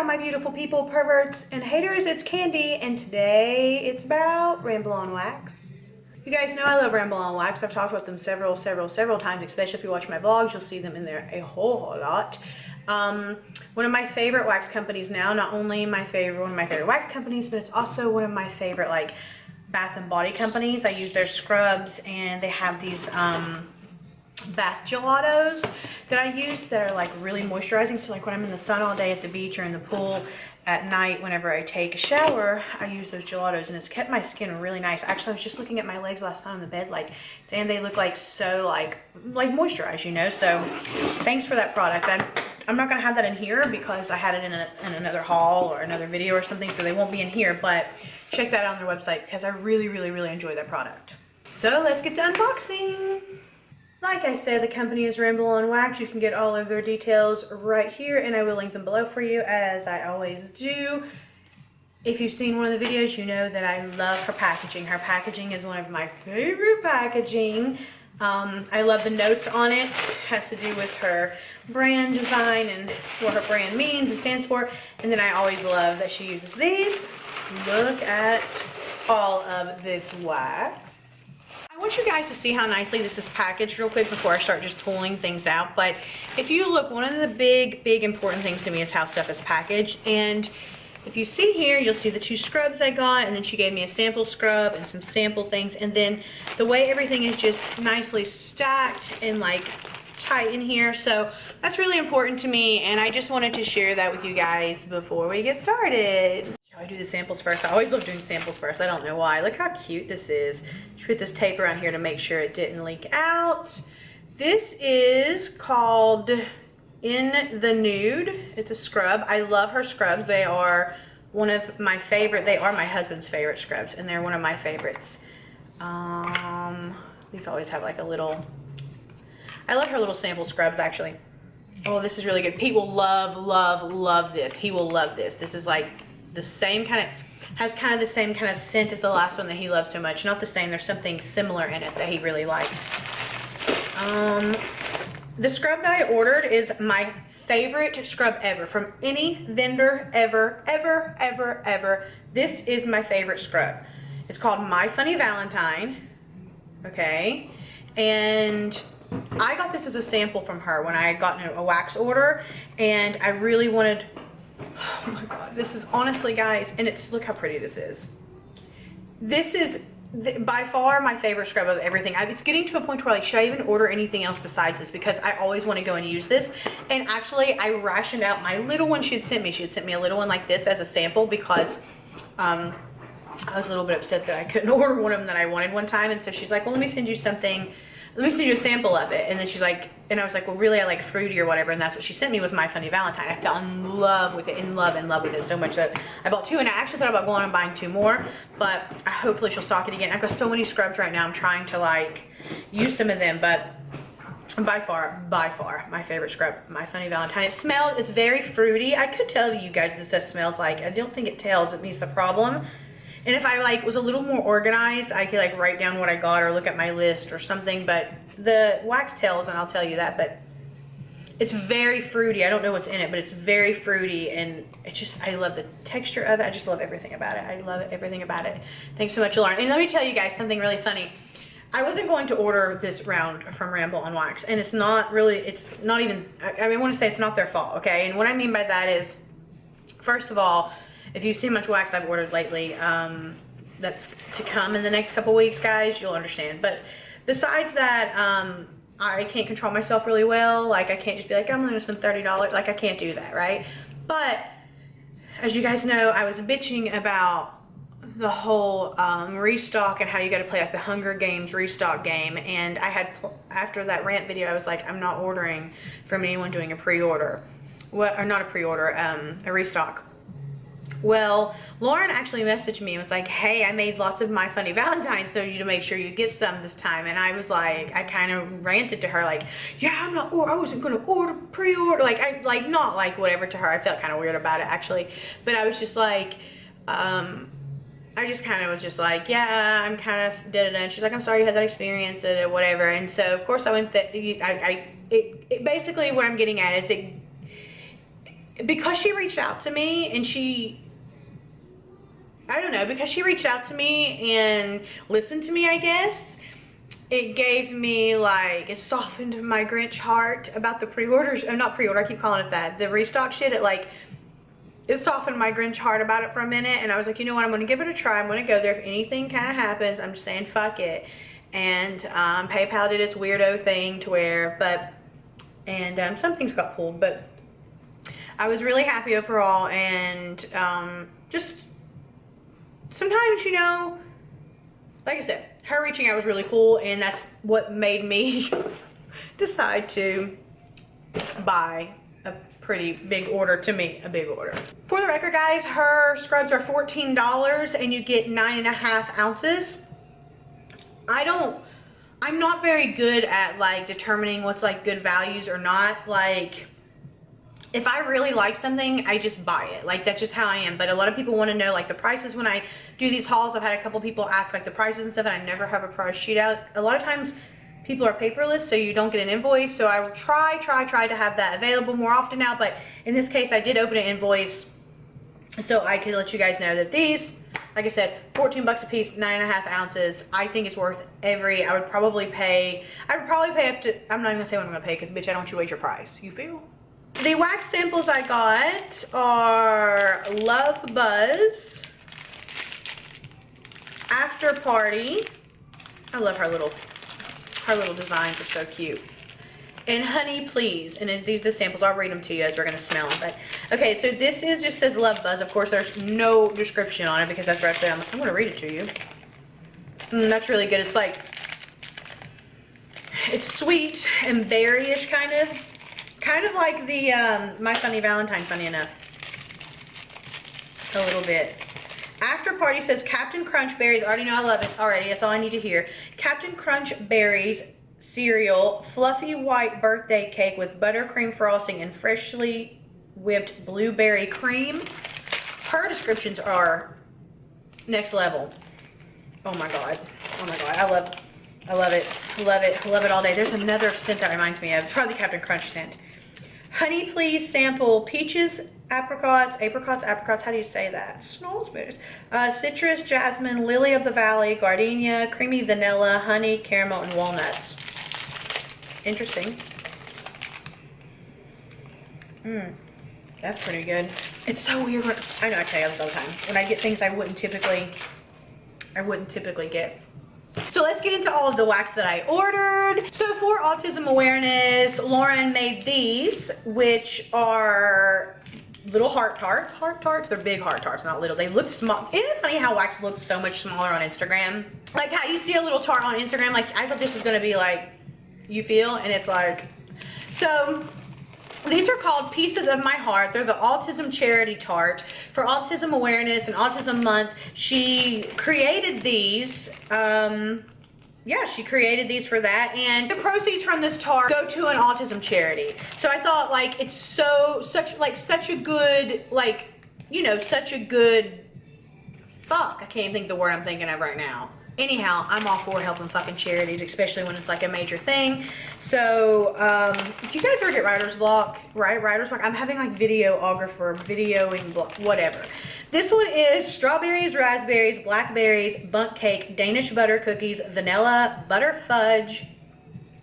my beautiful people, perverts, and haters. It's Kandi, and today it's about Ramble On Wax. You guys know I love Ramble On Wax. I've talked about them several times, especially if you watch my vlogs. You'll see them in there a whole lot. One of my favorite wax companies now, not only one of my favorite wax companies, but it's also one of my favorite like bath and body companies. I use their scrubs, and they have these bath gelatos that I use that are like really moisturizing. So like when I'm in the sun all day at the beach or in the pool at night, whenever I take a shower, I use those gelatos, and it's kept my skin really nice. Actually, I was just looking at my legs last night on the bed, like, damn, they look like so like moisturized, you know. So thanks for that product. I'm not gonna have that in here because I had it in another haul or another video or something, so they won't be in here, but check that out on their website because I really enjoy that product. So let's get to unboxing. Like I said, the company is Ramble On Wax. You can get all of their details right here, and I will link them below for you, as I always do. If you've seen one of the videos, you know that I love her packaging. Her packaging is one of my favorite packaging. I love the notes on it. It has to do with her brand design and what her brand means and stands for. And then I always love that she uses these. Look at all of this wax. I want you guys to see how nicely this is packaged real quick before I start just pulling things out. But if you look, one of the big important things to me is how stuff is packaged. And if you see here, you'll see the 2 scrubs I got, and then she gave me a sample scrub and some sample things. And then the way everything is just nicely stacked and like tight in here. So that's really important to me, and I just wanted to share that with you guys before we get started. I do the samples first. I always love doing samples first. I don't know why. Look how cute this is. Just put this tape around here to make sure it didn't leak out. This is called In the Nude. It's a scrub. I love her scrubs. They are one of my favorite. They are my husband's favorite scrubs, and they're one of my favorites. These always have like a little, I love her little sample scrubs actually. Oh, this is really good. Pete will love this. He will love this. This is like the same kind of, has kind of the same kind of scent as the last one that he loves so much. Not the same, there's something similar in it that he really likes. The scrub that I ordered is my favorite scrub ever from any vendor ever. This is my favorite scrub. It's called My Funny Valentine, okay? And I got this as a sample from her when I got a wax order, and I really wanted, oh my god, this is honestly, guys, and it's, look how pretty this is. This is by far my favorite scrub of everything. It's getting to a point where like, should I even order anything else besides this, because I always want to go and use this. And actually I rationed out my little one she had sent me. She had sent me a little one like this as a sample because I was a little bit upset that I couldn't order one of them that I wanted one time, and so she's like, well, let me send you something, let me send you a sample of it. And then she's like, and I was like, well, really, I like fruity or whatever. And that's what she sent me, was My Funny Valentine. I fell in love with it, in love with it so much that I bought 2. And I actually thought about going and buying 2 more, but hopefully she'll stock it again. I've got so many scrubs right now. I'm trying to like use some of them, but by far my favorite scrub, My Funny Valentine. It's very fruity. I could tell you guys this stuff smells like. I don't think it tells. It means the problem. And if I like was a little more organized, I could like write down what I got or look at my list or something, but the wax tells, and I'll tell you that. But it's very fruity. I don't know what's in it, but it's very fruity, and it just, I love the texture of it. I just love everything about it. I love everything about it. Thanks so much, Lauren. And let me tell you guys something really funny. I wasn't going to order this round from Ramble On Wax, and it's not really, it's not even, I want to say it's not their fault, okay? And what I mean by that is, first of all, if you see how much wax I've ordered lately, that's to come in the next couple weeks, guys, you'll understand. But besides that, I can't control myself really well. Like, I can't just be like, I'm gonna spend $30. Like, I can't do that, right? But as you guys know, I was bitching about the whole restock and how you got to play like the Hunger Games restock game. And I had, after that rant video, I was like, I'm not ordering from anyone doing a pre-order. Well, or not a pre-order, a restock. Well, Lauren actually messaged me and was like, hey, I made lots of My Funny Valentines, so you to make sure you get some this time. And I was like, I kind of ranted to her like, yeah, I wasn't gonna order pre-order, like, I like, not like whatever to her. I felt kind of weird about it actually, but I was just like, I just kind of was just like, yeah, I'm kind of da-da-da. She's like, I'm sorry you had that experience, or whatever. And so of course I went, basically what I'm getting at is because she reached out to me and I don't know, because she reached out to me and listened to me, I guess, it gave me like, it softened my Grinch heart about the pre-orders. Oh, not pre-order, I keep calling it that. The restock shit, it softened my Grinch heart about it for a minute. And I was like, you know what, I'm going to give it a try. I'm going to go there. If anything kind of happens, I'm just saying fuck it. And PayPal did its weirdo thing to where, some things got pulled. But I was really happy overall. And just sometimes, you know, like I said, her reaching out was really cool, and that's what made me decide to buy a pretty big order. To me, a big order. For the record, guys, her scrubs are $14 and you get 9.5 ounces. I'm not very good at like determining what's like good values or not. Like, if I really like something, I just buy it. Like, that's just how I am. But a lot of people want to know like the prices when I do these hauls. I've had a couple people ask like the prices and stuff, and I never have a price sheet out. A lot of times people are paperless, so you don't get an invoice. So I will try to have that available more often now. But in this case, I did open an invoice so I could let you guys know that these, like I said, 14 bucks a piece, 9.5 ounces. I think it's worth I would probably pay up to, I'm not even gonna say what I'm gonna pay, because bitch, I don't want you to waste your price. You feel? The wax samples I got are Love Buzz, After Party. I love her little designs are so cute. And Honey Please. And these are the samples. I'll read them to you as we're gonna smell them. But okay, so this is just says Love Buzz. Of course, there's no description on it because that's what I said. I'm gonna read it to you. That's really good. It's like, it's sweet and berry-ish kind of like the My Funny Valentine, funny enough. A little bit. After Party says Captain Crunch Berries. I already know I love it already. That's all I need to hear. Captain Crunch Berries cereal, fluffy white birthday cake with buttercream frosting and freshly whipped blueberry cream. Her descriptions are next level. Oh my god. Oh my god. I love it. I love it. I love it all day. There's another scent that reminds me of. It's probably the Captain Crunch scent. Honey Please sample peaches, apricots, how do you say that? Snowsberries. Citrus, jasmine, lily of the valley, gardenia, creamy vanilla, honey, caramel, and walnuts. Interesting. That's pretty good. It's so weird when, I know I tell you this all the time, when I get things I wouldn't typically get. So let's get into all of the wax that I ordered. So for autism awareness, Lauren made these, which are little heart tarts. Heart tarts, they're big heart tarts, not little. They look small. Isn't it funny how wax looks so much smaller on Instagram? Like how you see a little tart on Instagram, like I thought this was gonna be like, you feel, and it's like, so these are called Pieces of My Heart. They're the Autism Charity Tart. For Autism Awareness and Autism Month, she created these. Yeah, she created these for that. And the proceeds from this tart go to an autism charity. So I thought, like, it's such a good, like, you know, such a good, fuck, I can't even think the word I'm thinking of right now. Anyhow, I'm all for helping fucking charities, especially when it's like a major thing. So, if you guys ever get writer's block, right? Writer's block, I'm having like videographer, videoing block, whatever. This one is strawberries, raspberries, blackberries, bundt cake, Danish butter cookies, vanilla, butter fudge,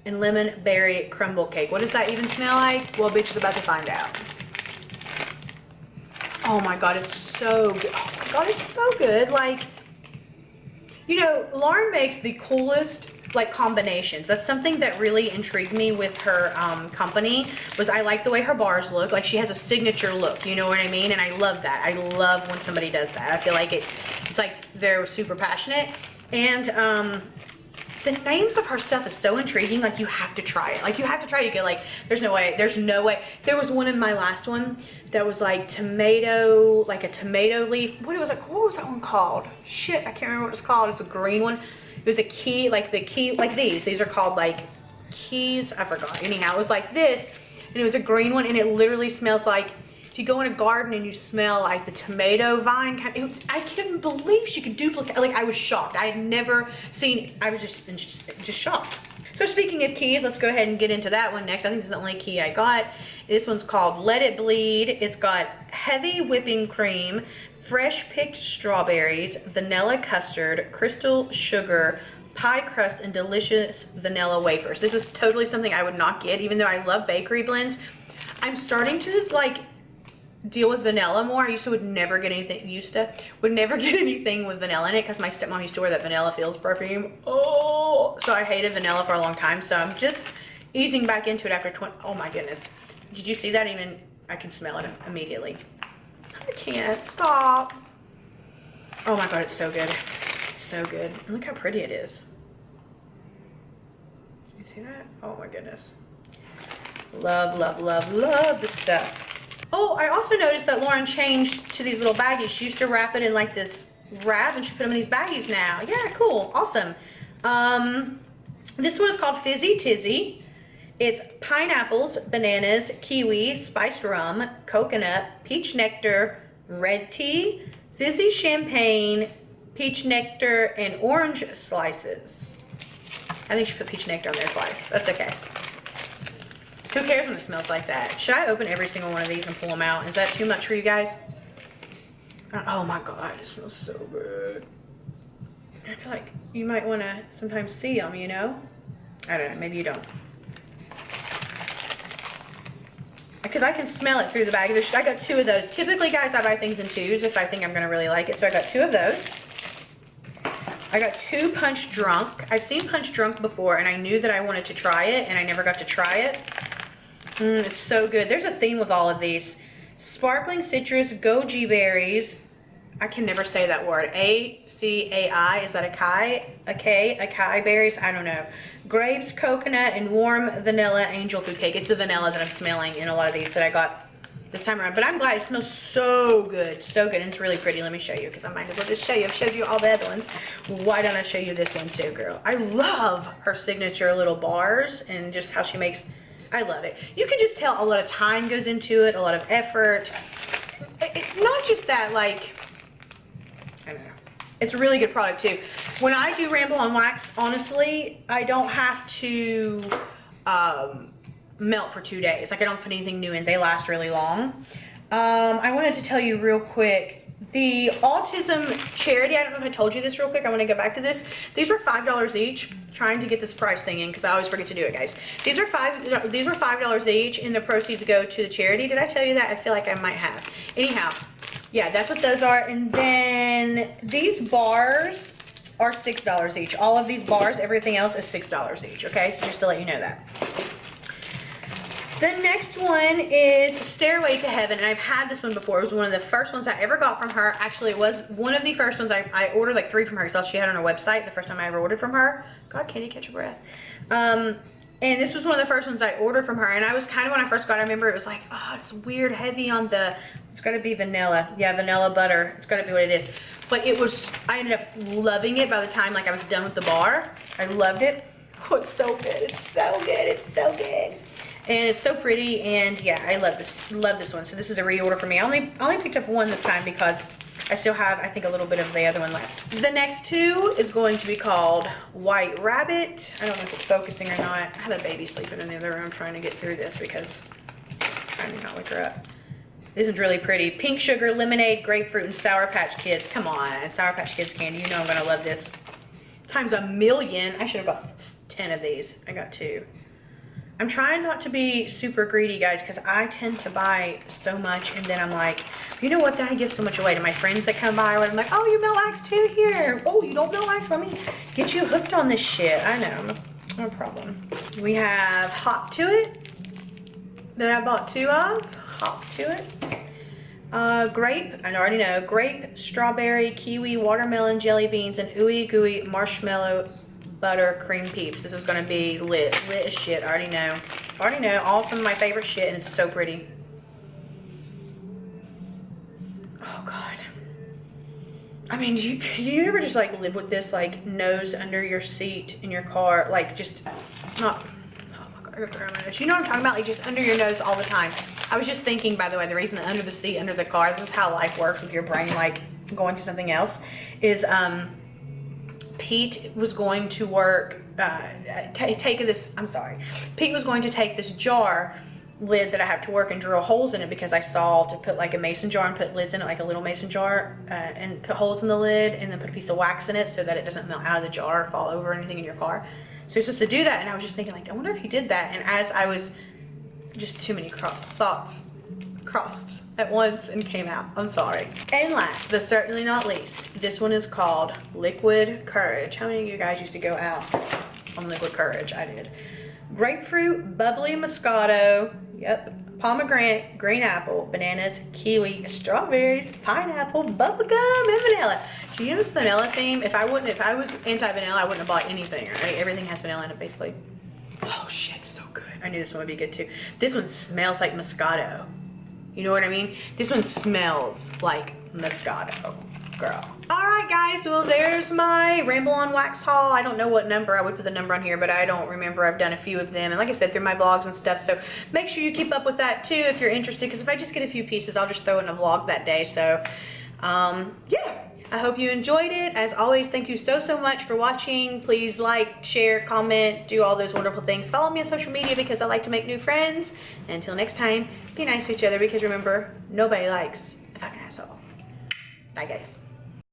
and lemon berry crumble cake. What does that even smell like? Well, bitch is about to find out. Oh my God, it's so good. Oh my God, it's so good. Like, you know, Lauren makes the coolest like combinations. That's something that really intrigued me with her company, was I like the way her bars look. Like she has a signature look, you know what I mean? And I love that. I love when somebody does that. I feel like it's like they're super passionate. And the names of her stuff is so intriguing. Like you have to try it. Like you have to try it. You get like, there's no way. There was one in my last one that was like tomato, like a tomato leaf. What was that one called? Shit, I can't remember what it's called. It's a green one. It was a key, like the key, like these are called like keys. I forgot. Anyhow, it was like this, and it was a green one, and it literally smells like, if you go in a garden and you smell like the tomato vine, I couldn't believe she could duplicate. Like I was shocked. I had never seen, I was just shocked. So speaking of keys, let's go ahead and get into that one next. I think this is the only key I got. This one's called Let It Bleed. It's got heavy whipping cream, fresh picked strawberries, vanilla custard, crystal sugar, pie crust, and delicious vanilla wafers. This is totally something I would not get, even though I love bakery blends. I'm starting to like deal with vanilla more. I would never get anything with vanilla in it because my stepmom used to wear that Vanilla Fields perfume. Oh, so I hated vanilla for a long time. So I'm just easing back into it after 20. Oh my goodness. Did you see that? Even I can smell it immediately. I can't stop. Oh my God, it's so good. It's so good. Look how pretty it is. You see that? Oh my goodness. Love, love, love, love this stuff. Oh, I also noticed that Lauren changed to these little baggies. She used to wrap it in like this wrap and she put them in these baggies now. Yeah, cool, awesome. This one is called Fizzy Tizzy. It's pineapples, bananas, kiwi, spiced rum, coconut, peach nectar, red tea, fizzy champagne, peach nectar, and orange slices. I think she put peach nectar on their slice. That's okay. Who cares when it smells like that? Should I open every single one of these and pull them out? Is that too much for you guys? Oh my God, it smells so good. I feel like you might want to sometimes see them, you know? I don't know, maybe you don't. Because I can smell it through the bag. I got 2 of those. Typically, guys, I buy things in 2s if I think I'm going to really like it. So I got 2 of those. I got 2 Punch Drunk. I've seen Punch Drunk before, and I knew that I wanted to try it, and I never got to try it. It's so good. There's a theme with all of these. Sparkling citrus, goji berries. I can never say that word. A-C-A-I. Is that a Kai? Acai berries? I don't know. Grapes, coconut, and warm vanilla angel food cake. It's the vanilla that I'm smelling in a lot of these that I got this time around. But I'm glad. It smells so good. So good. And it's really pretty. Let me show you because I might as well just show you. I've showed you all the other ones. Why don't I show you this one too, girl? I love her signature little bars and just how she makes... I love it. You can just tell a lot of time goes into it, a lot of effort. It's not just that, like, I don't know. It's a really good product too. When I do Ramble on Wax, honestly, I don't have to melt for 2 days. Like I don't put anything new in. They last really long. I wanted to tell you real quick. The autism charity, I don't know if I told you this real quick. I want to go back to this. These were $5 each. I'm trying to get this price thing in because I always forget to do it, guys. These were $5 each, and the proceeds go to the charity. Did I tell you that? I feel like I might have. Anyhow, yeah, that's what those are. And then these bars are $6 each. All of these bars, everything else is $6 each. Okay, so just to let you know that. The next one is Stairway to Heaven, and I've had this one before. It was one of the first ones I ever got from her. Actually, it was one of the first ones I ordered like 3 from her because she had on her website the first time I ever ordered from her. God, Kandi, catch your breath. And this was one of the first ones I ordered from her, and I was kind of, when I first got it, I remember it was like, oh, it's weird heavy on the, it's got to be vanilla. Yeah, vanilla butter. It's got to be what it is. But it was, I ended up loving it by the time like I was done with the bar. I loved it. Oh, it's so good. It's so good. It's so good. And it's so pretty, and yeah, I love this one. So this is a reorder for me. I only picked up one this time because I still have, I think, a little bit of the other one left. The next 2 is going to be called White Rabbit. I don't know if it's focusing or not. I have a baby sleeping in the other room trying to get through this because I'm trying to not wake her up. This is really pretty. Pink sugar, lemonade, grapefruit, and Sour Patch Kids. Come on, Sour Patch Kids candy. You know I'm gonna love this. Times a million. I should have bought 10 of these. I got 2. I'm trying not to be super greedy, guys, because I tend to buy so much, and then I'm like, you know what, then I give so much away to my friends that come by, and I'm like, oh, you melt wax too? Here. Oh, you don't melt wax? Let me get you hooked on this shit. I know, no problem. We have Hop to It that I bought 2 of. Hop to It. Grape, I already know, grape, strawberry, kiwi, watermelon, jelly beans, and ooey gooey marshmallow butter cream peeps. This is gonna be lit as shit. I already know. All some of my favorite shit, and it's so pretty. Oh God. I mean, you ever just like live with this like nose under your seat in your car, like just not. Oh my God, I have to grab my nose. You know what I'm talking about? Like just under your nose all the time. I was just thinking, by the way, the reason that under the seat, under the car, this is how life works with your brain like going to something else, is Pete was going to work take this, I'm sorry, Pete was going to take this jar lid that I have to work and drill holes in it, because I saw to put like a mason jar and put lids in it, like a little mason jar, and put holes in the lid and then put a piece of wax in it so that it doesn't melt out of the jar or fall over or anything in your car. So he's supposed to do that, and I was just thinking like, I wonder if he did that. And as I was, just too many thoughts crossed at once and came out. I'm sorry. And last but certainly not least, this one is called Liquid Courage. How many of you guys used to go out on Liquid Courage? I did. Grapefruit, bubbly Moscato, yep, pomegranate, green apple, bananas, kiwi, strawberries, pineapple, bubblegum, and vanilla. Do you know this vanilla theme? If I was anti-vanilla, I wouldn't have bought anything, right? Everything has vanilla in it, basically. Oh shit, so good. I knew this one would be good too. This one smells like Moscato. You know what I mean? This one smells like Moscato, girl. All right, guys, well, there's my Ramble on Wax haul. I don't know what number. I would put the number on here, but I don't remember. I've done a few of them, and like I said, through my vlogs and stuff, so make sure you keep up with that too if you're interested, because if I just get a few pieces, I'll just throw in a vlog that day. So yeah, I hope you enjoyed it. As always, thank you so much for watching. Please like, share, comment, do all those wonderful things. Follow me on social media because I like to make new friends. And until next time, be nice to each other, because remember, nobody likes a fucking asshole. Bye, guys.